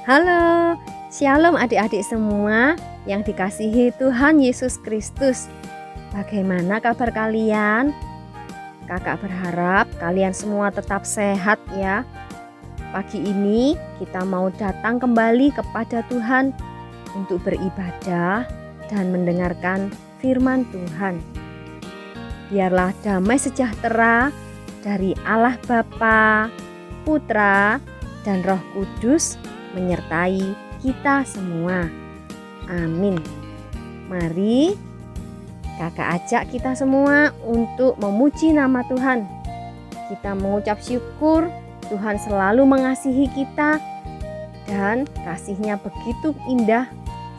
Halo, Shalom adik-adik semua yang dikasihi Tuhan Yesus Kristus. Bagaimana kabar kalian? Kakak berharap kalian semua tetap sehat ya. Pagi ini kita mau datang kembali kepada Tuhan untuk beribadah dan mendengarkan firman Tuhan. Biarlah damai sejahtera dari Allah Bapa, Putra, dan Roh Kudus menyertai kita semua. Amin. Mari kakak ajak kita semua untuk memuji nama Tuhan. Kita mengucap syukur Tuhan selalu mengasihi kita dan kasih-Nya begitu indah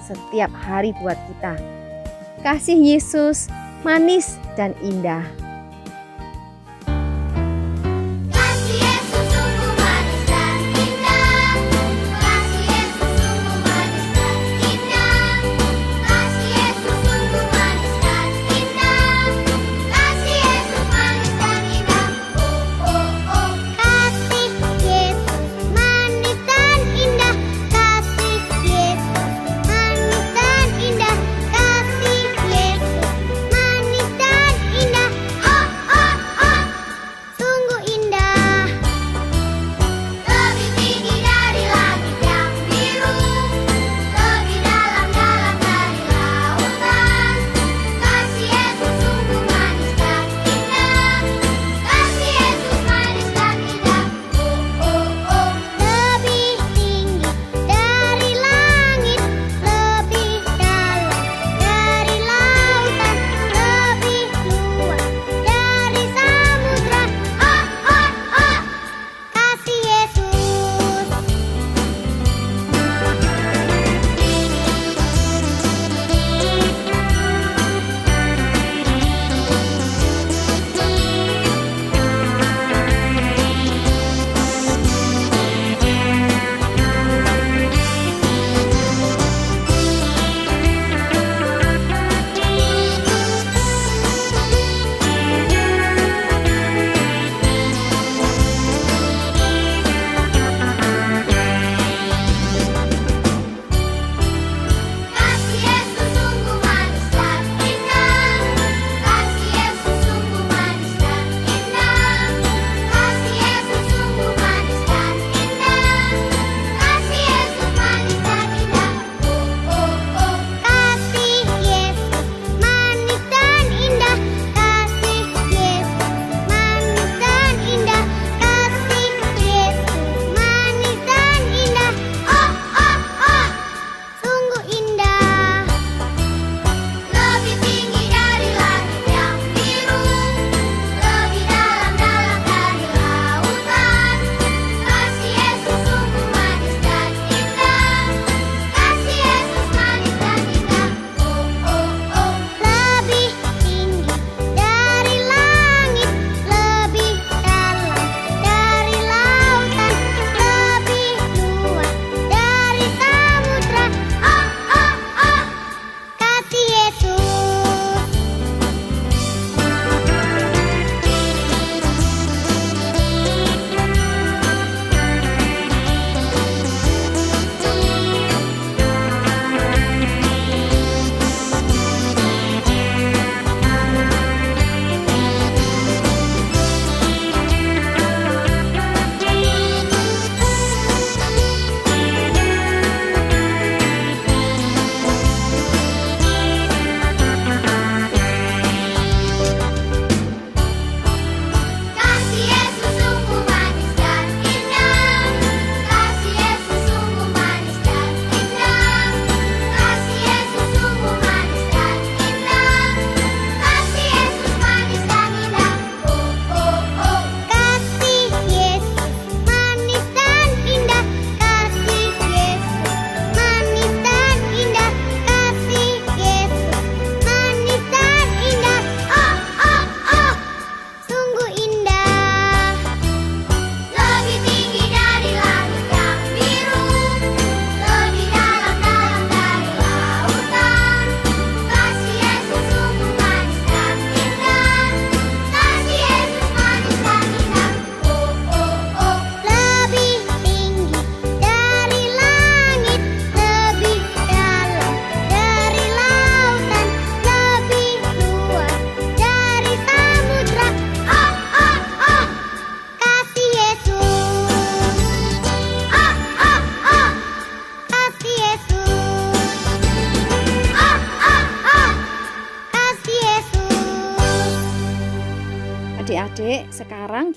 setiap hari buat kita. Kasih Yesus manis dan indah.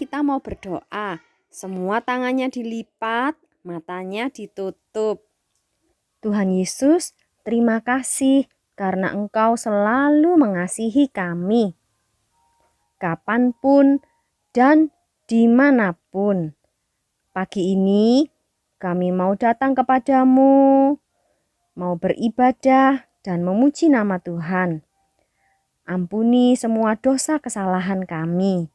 kita mau berdoa. Semua tangannya dilipat, matanya ditutup. Tuhan Yesus, terima kasih karena Engkau selalu mengasihi kami. Kapanpun dan dimanapun. Pagi ini kami mau datang kepadamu, mau beribadah dan memuji nama Tuhan. Ampuni semua dosa kesalahan kami.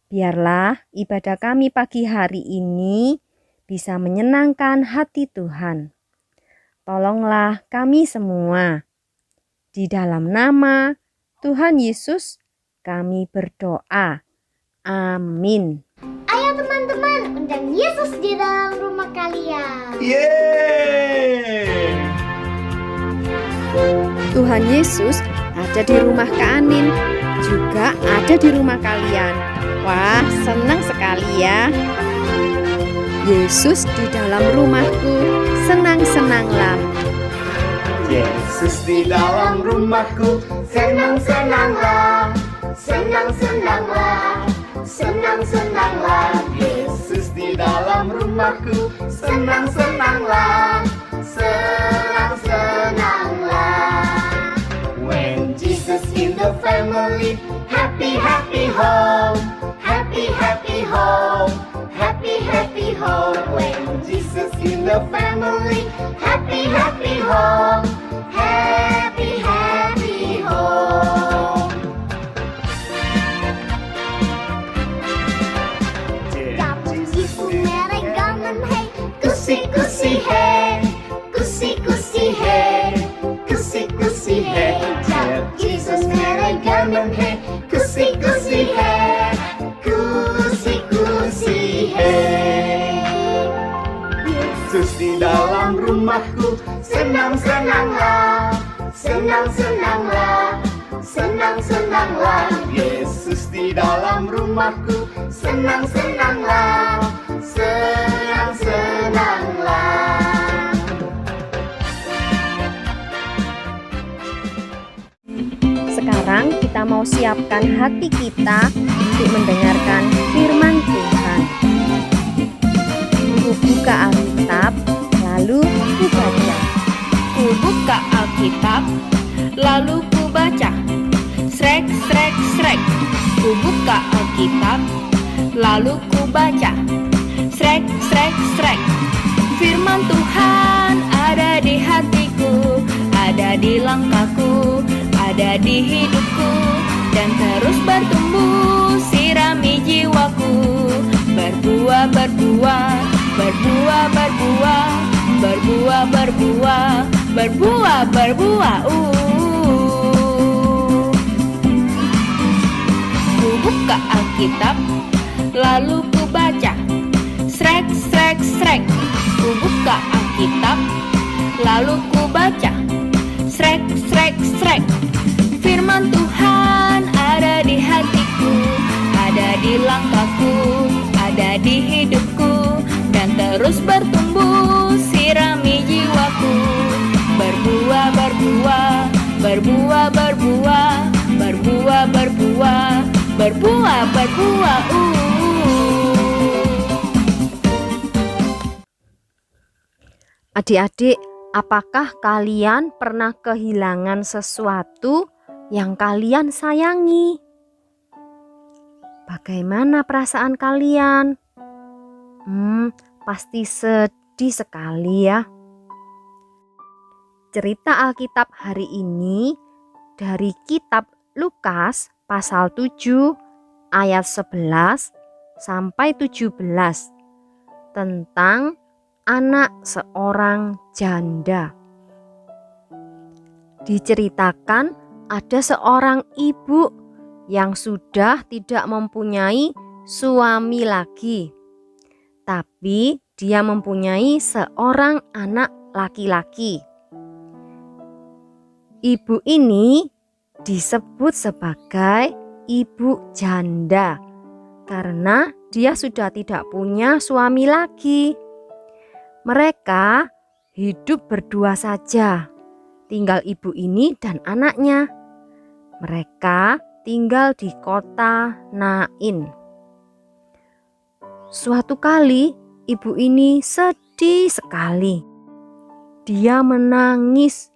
Biarlah ibadah kami pagi hari ini bisa menyenangkan hati Tuhan. Tolonglah kami semua. Di dalam nama Tuhan Yesus kami berdoa. Amin. Ayo teman-teman, undang Yesus di dalam rumah kalian. Yeay! Tuhan Yesus ada di rumah Kak Anin, juga ada di rumah kalian. Wah, senang sekali ya. Yesus di dalam rumahku, senang-senanglah. Yesus di dalam rumahku, senang-senanglah, senang-senanglah, senang-senanglah. Yesus di dalam rumahku, senang-senanglah, senang-senanglah. When Jesus in the family, happy, happy home, happy, happy home, happy, happy home. When Jesus in the family, happy, happy home, happy, happy home. Jesus merry gaman hey, kusi kusi hey, kusi kusi hey, kusi kusi hey. Jesus merry gaman hey, kusi kusi hey, kusi kusi hey. Yesus di dalam rumahku, senang-senanglah, senang-senanglah, senang-senanglah. Yesus di dalam rumahku, senang-senanglah, senang-senanglah. Sekarang kita mau siapkan hati kita untuk mendengarkan firman Tuhan. Ku buka Alkitab, lalu ku baca. Ku buka Alkitab, lalu ku baca. Srek, srek, srek. Ku buka Alkitab, lalu ku baca. Srek, srek, srek. Firman Tuhan ada di hatiku, ada di langkahku, ada di hidupku, dan terus bertumbuh, sirami jiwaku. Berbuah, berbuah, berbuah, berbuah, berbuah, berbuah, berbuah, berbuah. Ku buka Alkitab, lalu ku baca. Srek, srek, srek. Ku buka Alkitab, lalu ku baca. Srek, srek, srek. Firman Tuhan ada di hatiku, ada di langkahku, ada di hidupku, dan terus bertumbuh, sirami jiwaku. Berbuah, berbuah, berbuah, berbuah, berbuah, berbuah, berbuah, berbuah. Adik-adik, apakah kalian pernah kehilangan sesuatu yang kalian sayangi? Bagaimana perasaan kalian? Pasti sedih sekali ya. Cerita Alkitab hari ini dari kitab Lukas pasal 7 ayat 11 sampai 17 tentang anak seorang janda. Diceritakan ada seorang ibu yang sudah tidak mempunyai suami lagi, tapi dia mempunyai seorang anak laki-laki. Ibu ini disebut sebagai ibu janda karena dia sudah tidak punya suami lagi. Mereka hidup berdua saja, tinggal ibu ini dan anaknya. Mereka tinggal di kota Nain. suatu kali ibu ini sedih sekali. Dia menangis.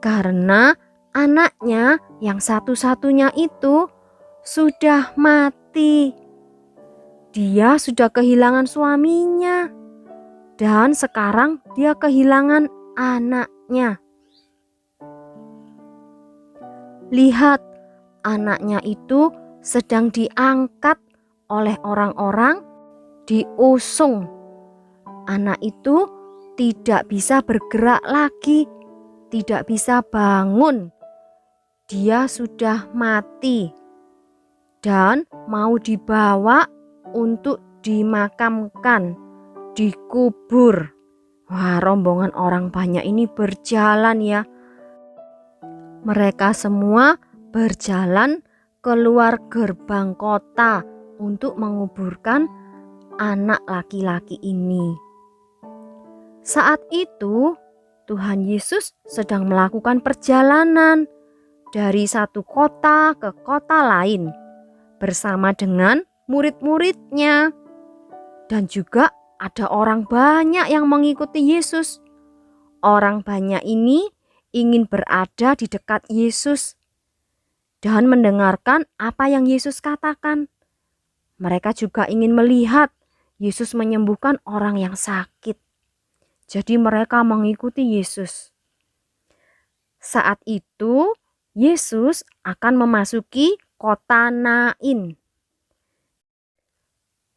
Karena anaknya yang satu-satunya itu sudah mati. Dia sudah kehilangan suaminya dan sekarang dia kehilangan anaknya. Lihat, anaknya itu sedang diangkat oleh orang-orang, diusung. Anak itu tidak bisa bergerak lagi, tidak bisa bangun. Dia sudah mati dan mau dibawa untuk dimakamkan, dikubur. Wah, rombongan orang banyak ini berjalan ya. Mereka semua berjalan keluar gerbang kota untuk menguburkan anak laki-laki ini. Saat itu Tuhan Yesus sedang melakukan perjalanan dari satu kota ke kota lain bersama dengan murid-muridnya. Dan juga ada orang banyak yang mengikuti Yesus. Orang banyak ini ingin berada di dekat Yesus dan mendengarkan apa yang Yesus katakan. Mereka juga ingin melihat Yesus menyembuhkan orang yang sakit. Jadi mereka mengikuti Yesus. Saat itu Yesus akan memasuki kota Nain.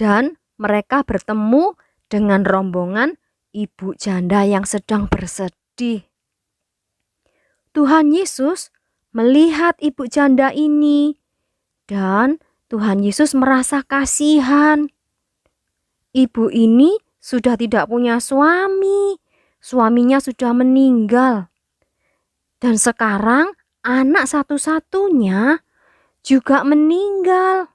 Dan mereka bertemu dengan rombongan ibu janda yang sedang bersedih. Tuhan Yesus melihat ibu janda ini dan Tuhan Yesus merasa kasihan. Ibu ini sudah tidak punya suami, suaminya sudah meninggal. Dan sekarang anak satu-satunya juga meninggal.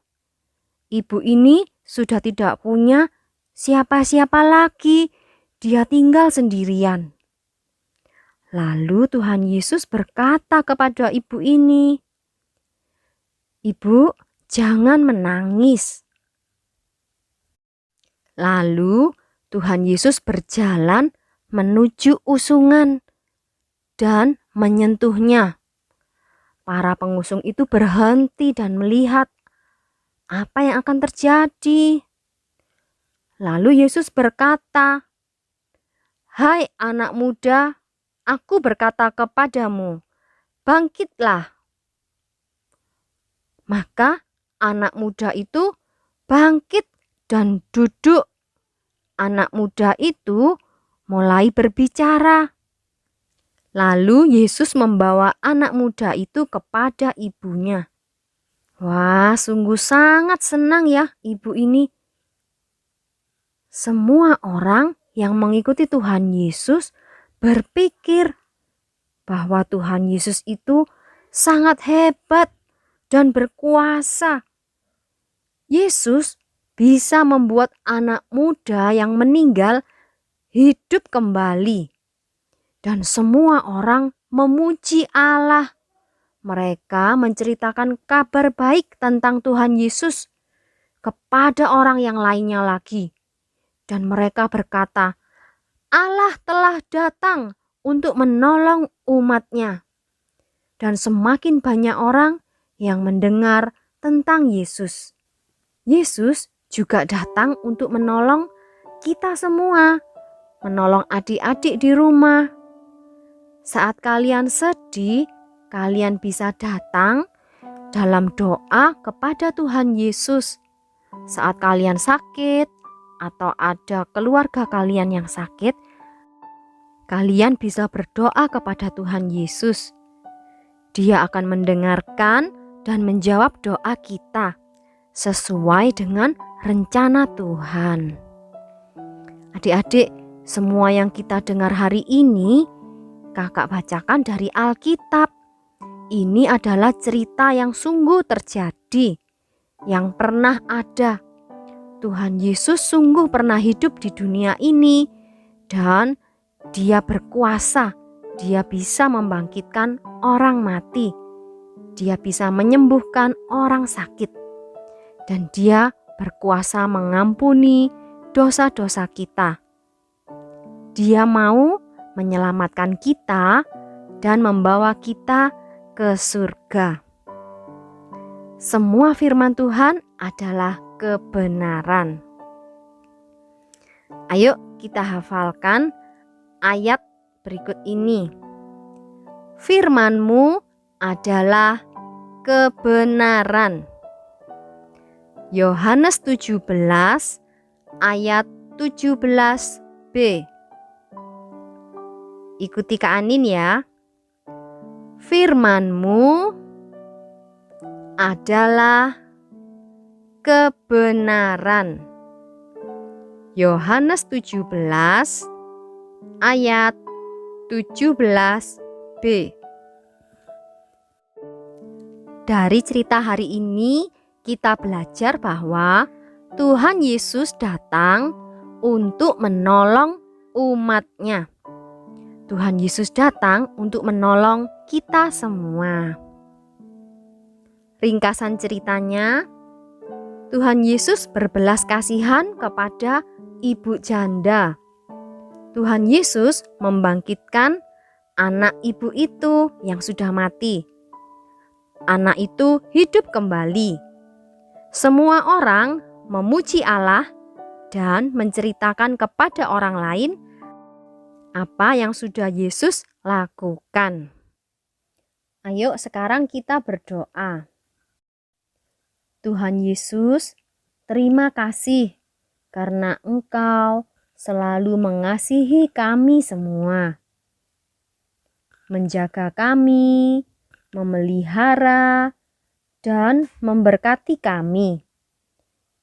Ibu ini sudah tidak punya siapa-siapa lagi, dia tinggal sendirian. Lalu Tuhan Yesus berkata kepada ibu ini, "Ibu, jangan menangis." Lalu Tuhan Yesus berjalan menuju usungan dan menyentuhnya. Para pengusung itu berhenti dan melihat apa yang akan terjadi. Lalu Yesus berkata, "Hai anak muda, aku berkata kepadamu, bangkitlah." Maka anak muda itu bangkit dan duduk. Anak muda itu mulai berbicara. Lalu Yesus membawa anak muda itu kepada ibunya. Wah, sungguh sangat senang ya ibu ini. Semua orang yang mengikuti Tuhan Yesus berpikir bahwa Tuhan Yesus itu sangat hebat dan berkuasa. Yesus bisa membuat anak muda yang meninggal hidup kembali. Dan semua orang memuji Allah. Mereka menceritakan kabar baik tentang Tuhan Yesus kepada orang yang lainnya lagi. Dan mereka berkata, Allah telah datang untuk menolong umatnya. Dan semakin banyak orang yang mendengar tentang Yesus. Yesus juga datang untuk menolong kita semua, menolong adik-adik di rumah. Saat kalian sedih, kalian bisa datang dalam doa kepada Tuhan Yesus. Saat kalian sakit atau ada keluarga kalian yang sakit, kalian bisa berdoa kepada Tuhan Yesus. Dia akan mendengarkan dan menjawab doa kita sesuai dengan rencana Tuhan. Adik-adik, semua yang kita dengar hari ini, kakak bacakan dari Alkitab. Ini adalah cerita yang sungguh terjadi, yang pernah ada. Tuhan Yesus sungguh pernah hidup di dunia ini, dan Dia berkuasa. Dia bisa membangkitkan orang mati. Dia bisa menyembuhkan orang sakit. Dan Dia berkuasa mengampuni dosa-dosa kita. Dia mau menyelamatkan kita dan membawa kita ke surga. Semua firman Tuhan adalah kebenaran. Ayo kita hafalkan ayat berikut ini. Firman-Mu adalah kebenaran. Yohanes 17 ayat 17b. Ikuti Kak Anin ya. Firman-Mu adalah kebenaran. Yohanes 17 ayat 17b. Dari cerita hari ini kita belajar bahwa Tuhan Yesus datang untuk menolong umat-Nya. Tuhan Yesus datang untuk menolong kita semua. Ringkasan ceritanya, Tuhan Yesus berbelas kasihan kepada ibu janda. Tuhan Yesus membangkitkan anak ibu itu yang sudah mati. Anak itu hidup kembali. Semua orang memuji Allah dan menceritakan kepada orang lain apa yang sudah Yesus lakukan. Ayo sekarang kita berdoa. Tuhan Yesus, terima kasih karena Engkau selalu mengasihi kami semua. Menjaga kami, memelihara, dan memberkati kami.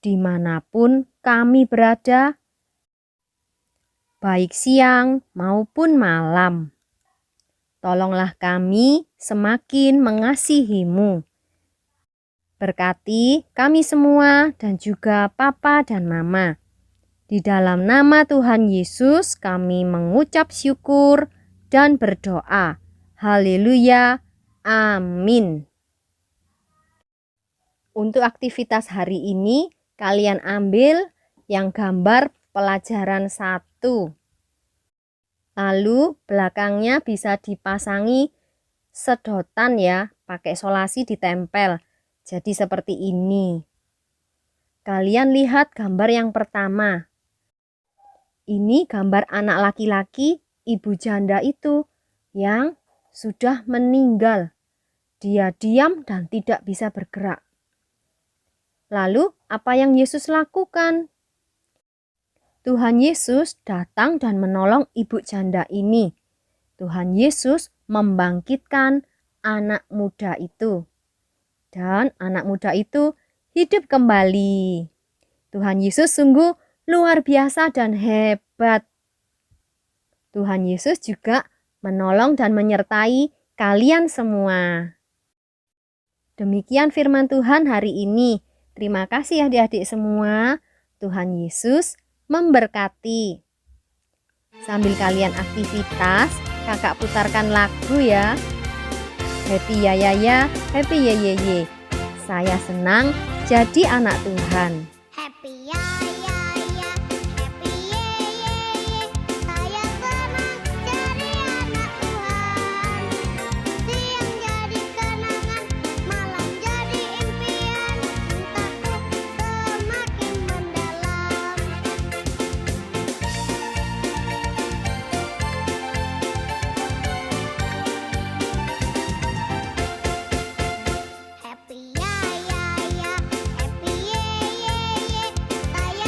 Dimanapun kami berada, baik siang maupun malam. Tolonglah kami semakin mengasihi-Mu. Berkati kami semua dan juga Papa dan Mama. Di dalam nama Tuhan Yesus kami mengucap syukur dan berdoa. Haleluya. Amin. Untuk aktivitas hari ini, kalian ambil yang gambar pelajaran 1. Lalu belakangnya bisa dipasangi sedotan ya, pakai solasi ditempel. Jadi seperti ini. Kalian lihat gambar yang pertama. Ini gambar anak laki-laki ibu janda itu yang sudah meninggal. Dia diam dan tidak bisa bergerak. Lalu apa yang Yesus lakukan? Tuhan Yesus datang dan menolong ibu janda ini. Tuhan Yesus membangkitkan anak muda itu. Dan anak muda itu hidup kembali. Tuhan Yesus sungguh luar biasa dan hebat. Tuhan Yesus juga menolong dan menyertai kalian semua. Demikian firman Tuhan hari ini. Terima kasih adik-adik semua. Tuhan Yesus memberkati. Sambil kalian aktivitas, kakak putarkan lagu ya. Happy ya ya ya, happy ye ye ye. Saya senang jadi anak Tuhan. Happy ya ya ya, happy ye ye ye. Saya senang jadi anak Tuhan. Siang jadi kenangan, malam jadi impian. Cintaku semakin mendalam. Happy ya ya ya, happy ye ye ye. Saya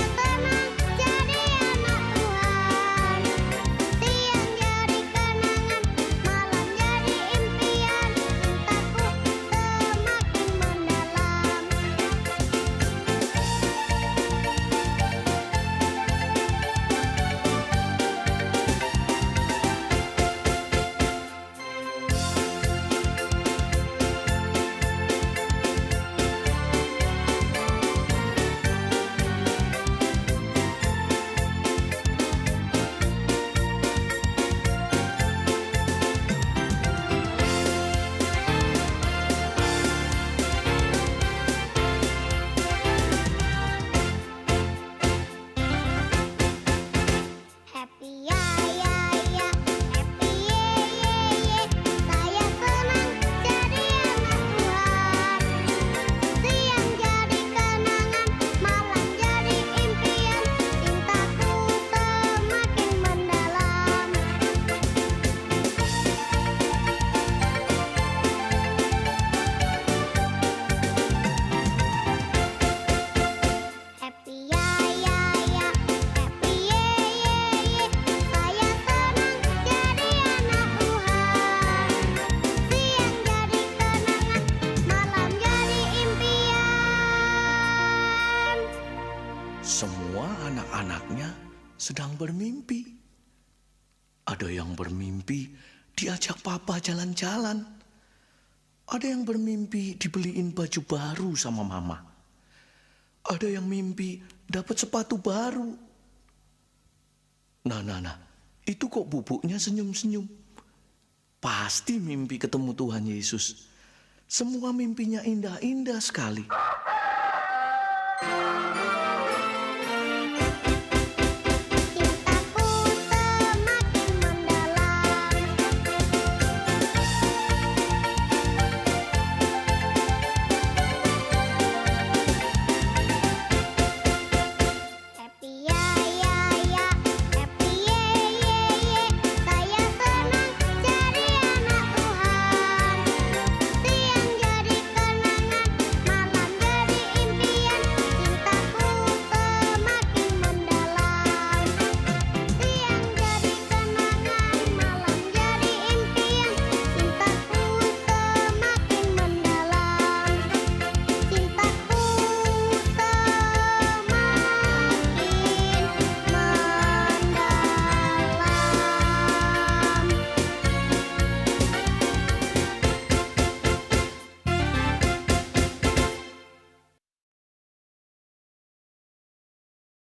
Semua anak-anaknya sedang bermimpi. Ada yang bermimpi diajak papa jalan-jalan. Ada yang bermimpi dibeliin baju baru sama mama. Ada yang mimpi dapat sepatu baru. Nah, itu kok bubuknya senyum-senyum. Pasti mimpi ketemu Tuhan Yesus. Semua mimpinya indah-indah sekali.